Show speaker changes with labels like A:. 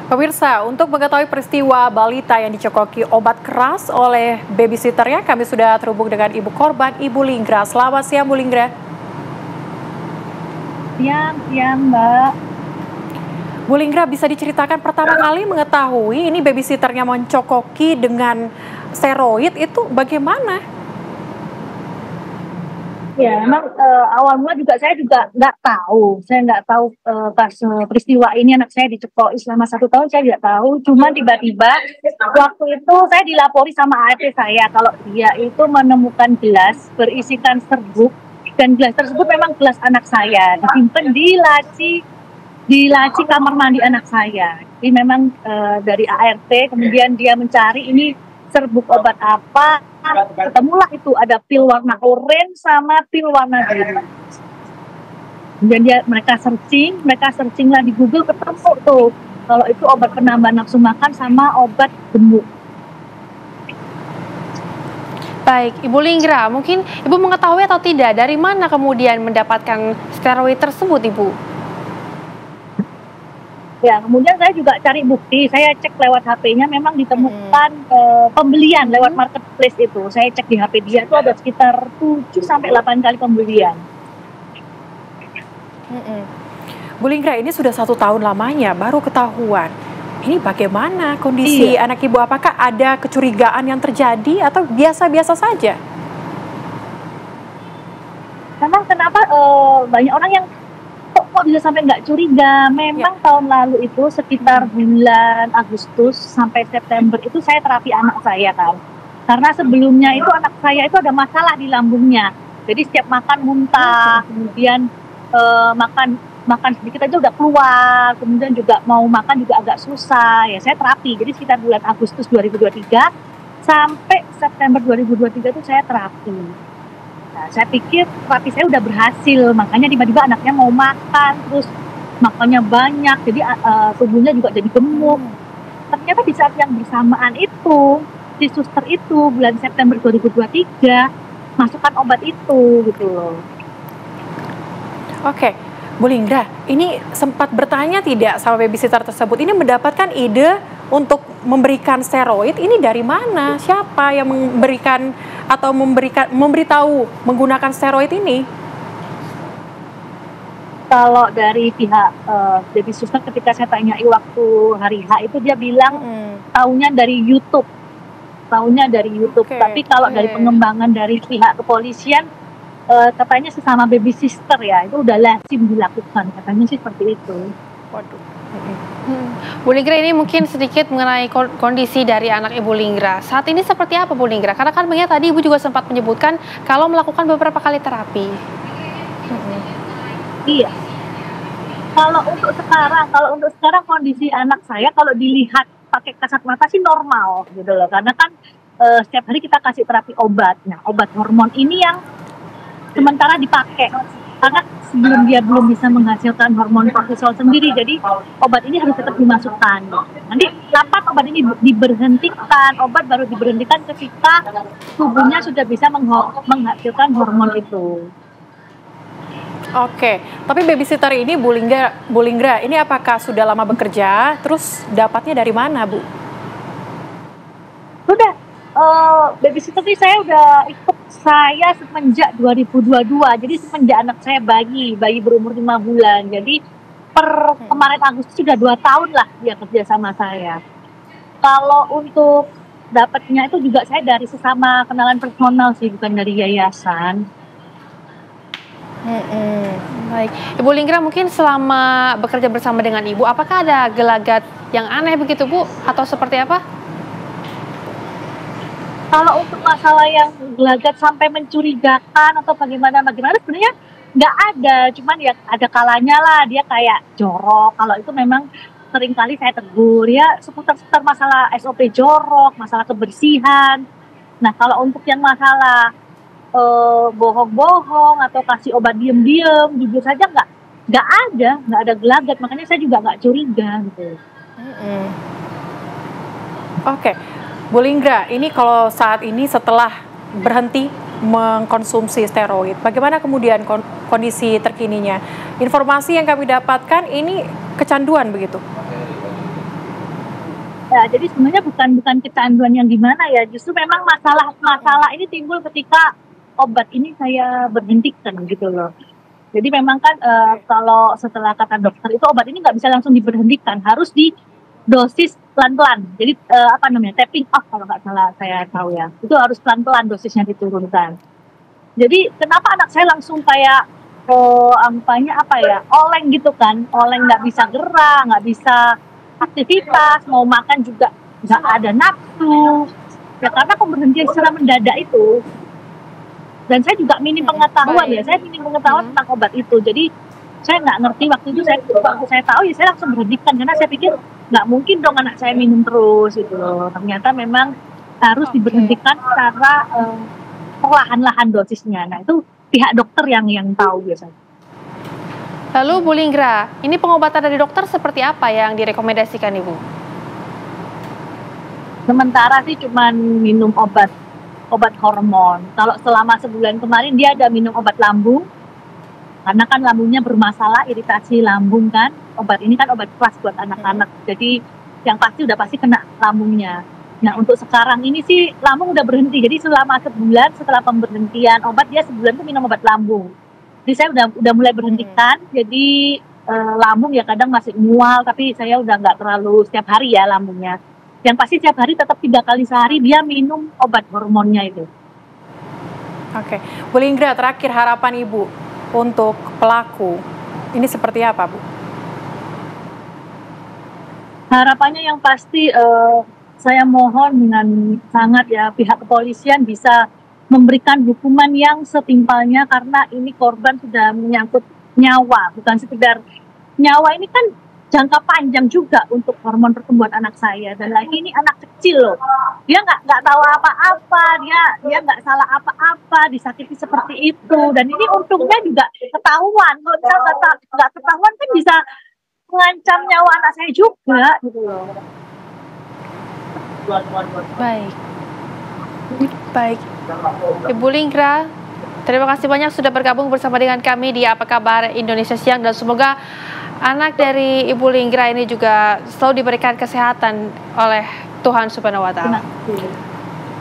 A: Pemirsa, untuk mengetahui peristiwa balita yang dicekoki obat keras oleh babysitternya, kami sudah terhubung dengan ibu korban, Ibu Linggra. Selamat siang, Bu Linggra.
B: Siang, Mbak.
A: Bu Linggra, bisa diceritakan pertama kali mengetahui ini babysitternya mencokoki dengan steroid itu bagaimana?
B: Ya, memang awal mula saya juga nggak tahu. Saya nggak tahu pas peristiwa ini anak saya dicekoki selama 1 tahun, saya tidak tahu. Cuma tiba-tiba waktu itu saya dilapori sama ART saya kalau dia itu menemukan gelas berisikan serbuk, dan gelas tersebut memang gelas anak saya disimpan di laci kamar mandi anak saya. Jadi memang dari ART kemudian dia mencari ini serbuk obat apa, ketemulah itu ada pil warna oranye sama pil warna biru. Kemudian mereka searching lah di Google, ketemu tuh kalau itu obat penambah nafsu makan sama obat gemuk.
A: Baik, Ibu Linggra, mungkin Ibu mengetahui atau tidak dari mana kemudian mendapatkan steroid tersebut, Ibu?
B: Ya, kemudian saya juga cari bukti, saya cek lewat HP-nya memang ditemukan pembelian lewat marketplace itu. Saya cek di HP dia itu ada sekitar 7-8 kali pembelian.
A: Bu Linggra, ini sudah 1 tahun lamanya baru ketahuan. Ini bagaimana kondisi anak Ibu? Apakah ada kecurigaan yang terjadi atau biasa-biasa saja?
B: Memang kenapa banyak orang yang kok bisa sampai nggak curiga. Memang tahun lalu itu sekitar bulan Agustus sampai September itu saya terapi anak saya kan. Karena sebelumnya itu anak saya itu ada masalah di lambungnya. Jadi setiap makan muntah, kemudian makan sedikit aja udah keluar, kemudian juga mau makan juga agak susah. Ya saya terapi. Jadi sekitar bulan Agustus 2023 sampai September 2023 itu saya terapi. Nah, saya pikir terapi saya udah berhasil, makanya tiba-tiba anaknya mau makan, terus makannya banyak, jadi tubuhnya juga jadi gemuk. Ternyata di saat yang bersamaan itu, si suster itu bulan September 2023 masukkan obat itu gitu loh.
A: Oke, Bu Linggra, ini sempat bertanya tidak sama babysitter tersebut? Ini mendapatkan ide untuk memberikan steroid ini dari mana? Siapa yang memberikan atau memberitahu menggunakan steroid ini?
B: Kalau dari pihak babysitter ketika saya tanyai waktu hari H itu dia bilang taunya dari YouTube. Tapi kalau dari pengembangan dari pihak kepolisian katanya sesama babysitter ya itu udah lazim dilakukan, katanya sih seperti itu.
A: Waduh. Bu Linggra, ini mungkin sedikit mengenai kondisi dari anak Ibu Linggra. Saat ini seperti apa Bu Linggra? Karena kan mengingat tadi Ibu juga sempat menyebutkan kalau melakukan beberapa kali terapi.
B: Iya. Kalau untuk sekarang kondisi anak saya kalau dilihat pakai kasat mata sih normal gitu loh. Karena kan setiap hari kita kasih terapi obat. Nah, obat hormon ini yang sementara dipakai. Karena sebelum dia belum bisa menghasilkan hormon kortisol sendiri, jadi obat ini harus tetap dimasukkan. Nanti kapan obat ini diberhentikan? Obat baru diberhentikan ketika tubuhnya sudah bisa menghasilkan hormon itu.
A: Oke, tapi babysitter ini Bu Linggra, ini apakah sudah lama bekerja? Terus dapatnya dari mana, Bu?
B: Sudah, babysitter ini saya udah ikut semenjak 2022. Jadi semenjak anak saya bayi berumur 5 bulan. Jadi kemarin Agustus sudah 2 tahun lah dia kerja sama saya. Kalau untuk dapatnya itu juga saya dari sesama kenalan personal sih, bukan dari yayasan.
A: Baik, Ibu Linggra, mungkin selama bekerja bersama dengan Ibu, apakah ada gelagat yang aneh begitu Bu? Atau seperti apa?
B: Kalau untuk masalah yang gelagat sampai mencurigakan atau bagaimana sebenarnya nggak ada, cuman ya ada kalanya lah dia kayak jorok. Kalau itu memang seringkali saya tegur ya seputar masalah SOP jorok, masalah kebersihan. Nah kalau untuk yang masalah bohong-bohong atau kasih obat diem-diem, jujur saja nggak ada gelagat, makanya saya juga nggak curiga gitu.
A: Oke. Bu Linggra, ini kalau saat ini setelah berhenti mengkonsumsi steroid, bagaimana kemudian kondisi terkininya? Informasi yang kami dapatkan ini kecanduan begitu?
B: Ya, jadi sebenarnya bukan kecanduan yang gimana ya, justru memang masalah ini timbul ketika obat ini saya berhentikan gitu loh. Jadi memang kan kalau setelah kata dokter itu obat ini nggak bisa langsung diberhentikan, harus di dosis pelan-pelan. Jadi apa namanya, tapping off kalau nggak salah saya tahu ya. Itu harus pelan-pelan dosisnya diturunkan. Jadi kenapa anak saya langsung kayak angkanya apa ya, oleng gitu kan, oleng, nggak bisa gerak, nggak bisa aktivitas, mau makan juga nggak ada nafsu. Ya karena pemberhentian secara mendadak itu. Dan saya juga minim pengetahuan ya, saya minim pengetahuan tentang obat itu. Jadi saya nggak ngerti waktu itu, waktu saya tahu ya saya langsung berhentikan karena saya pikir nggak mungkin dong anak saya minum terus gitu loh. Ternyata memang harus diberhentikan secara perlahan-lahan dosisnya. Nah itu pihak dokter yang tahu biasanya.
C: Lalu Bu Linggra, ini pengobatan dari dokter seperti apa yang direkomendasikan Ibu?
B: Sementara sih cuma minum obat hormon. Kalau selama sebulan kemarin dia ada minum obat lambung, karena kan lambungnya bermasalah, iritasi lambung kan. Obat ini kan obat keras buat anak-anak, jadi yang pasti udah pasti kena lambungnya. Nah untuk sekarang ini sih lambung udah berhenti, jadi selama sebulan setelah pemberhentian obat dia sebulan tuh minum obat lambung. Jadi saya udah mulai berhentikan, jadi lambung ya kadang masih mual, tapi saya udah nggak terlalu setiap hari ya lambungnya. Yang pasti setiap hari tetap 3 kali sehari dia minum obat hormonnya itu.
A: Oke, Bu Linggra, terakhir harapan Ibu untuk pelaku ini seperti apa, Bu?
B: Harapannya yang pasti saya mohon dengan sangat ya pihak kepolisian bisa memberikan hukuman yang setimpalnya, karena ini korban sudah menyangkut nyawa, bukan sekedar nyawa, ini kan jangka panjang juga untuk hormon pertumbuhan anak saya, dan lagi ini anak kecil loh, dia nggak tahu apa-apa, dia nggak salah apa-apa, disakiti seperti itu, dan ini untungnya juga ketahuan. Kalau misalnya nggak ketahuan kan bisa mengancam nyawa anak saya juga gitu loh.
C: Baik, Ibu Linggra, terima kasih banyak sudah bergabung bersama dengan kami di Apa Kabar Indonesia Siang, dan semoga anak dari Ibu Linggra ini juga selalu diberikan kesehatan oleh Tuhan Subhanahu wa Ta'ala.